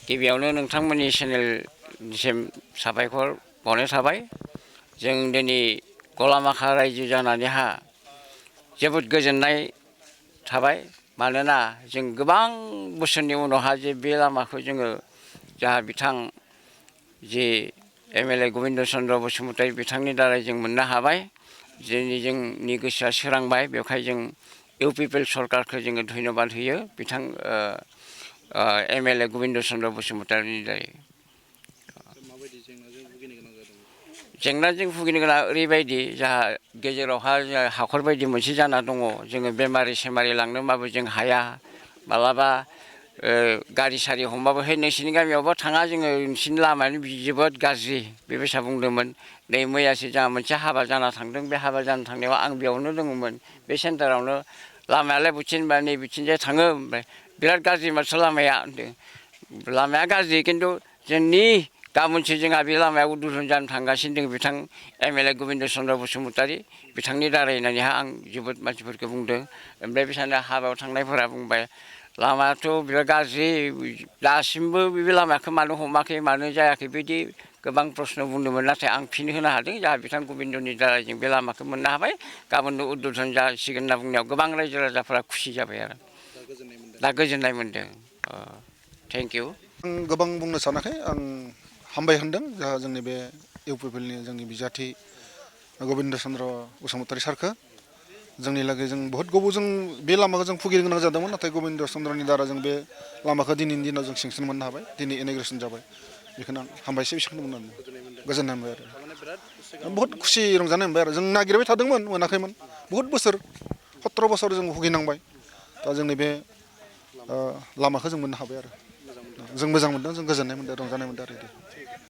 गिबियावनो नोंथांमोननि चेनेलनिसिम साबायखर बावनाय थाबाय। जों दिनै गलामाखा रायजो जानानैहा जोबोद गोजोननाय थाबाय। मानोना जों गोबां बोसोरनि उनावहा जे बे लामाखौ जोङो जाहा बिथां जे एमएलए गबिन्द चन्द्र बसुमतारी बिथांनि दारै जों मोननो हाबाय। दिनै जोंनि गोसोआ सोरांबाय। बेवहाय जों इउपिपिएल सरकारखौ जोङो धन्यबाद होयो बिथां एमएलए गबिन्द चन्द्र बसुमतारीनि दारै। जेंनाजों भुगिनो गोनां ओरैबायदि जाहा गेजेरावहा हाखर बायदि मोनसे जाना दङ। जोङो बेमारि सेमारि लांनोबाबो जों हाया। मालाबा गारि सारि हमबाबो है नोंसिनि गामियावबो थाङा जोङो नोंसिनि लामायानो जोबोद गाज्रि बेबायसा बुंदोंमोन। नै मैयासो जोंहा मोनसे हाबा जाना थांदों। बे हाबा जाना थांनायाव आं बेयावनो दङमोन। बे सेन्टारावनो लामायालाय बबेथिंबा नै बिथिंजाय थाङो ओमफ्राय बिराद गाज्रि माथो लामाया होनदों। लामाया गाज्रि खिन्थु जोंनि गाबोनसो जोंहा बे लामाया उद्बोधन जानो थांगासिनो दङ बिथां एमएलए गबिन्द चन्द्र बसुमतारी बिथांनि दारै होननानैहा आं जोबोद मानसिफोरखौ बुंदों। ओमफ्राय बिसानो हाबायाव थांनायफोरा बुंबाय लामायाथ' बिराद गाज्रि दासिमबो बे लामाखौ मानो हमाखै मानो जायाखै बिदि गोबां प्रश्न बुंदोंमोन। नाथाय आं फिन होनो हादों जाहा बिथां गबिन्दनि दारै जों बे लामाखौ मोननो हाबाय। गाबोननो उद्बोधन जासिगोन होनना बुंनायाव गोबां रायजो राजाफोरा खुसि जाबाय आरो दा गोजोननाय मोनदों। Thank you. आं गोबां बुंनो सानाखै। आं हामबाय होनदों जाहा जोंनि बे इउपिपिएलनि जोंनि बिजाथि गबिन्द चन्द्र बसुमतारी सारखौ जोंनि लागै जों बहुत गोबावजों बे लामाखौ जों भुगिनो गोनां जादोंमोन। नाथाय गबिन्द चन्द्रनि दारा जों बे लामाखौ दिनैनि दिनाव जों सेंसन मोननो हाबाय। दिनै इन'ग्रेसन जाबाय। बेखौनो आं हामबायसै बेखौनो बुंनानै गोजोननाय मोनबाय आरो बहुत खुसि रंजानाय मोनबाय आरो जों नागिरबाय थादोंमोन मोनाखैमोन। बहुत बोसोर 17 बोसोर जों भुगिनांबाय। दा जोंनि बे लामाखौ जों मोननो हाबाय आरो जों मोजां मोनदों। जों गोजोननाय मोनदों रंजानाय मोनदों आरो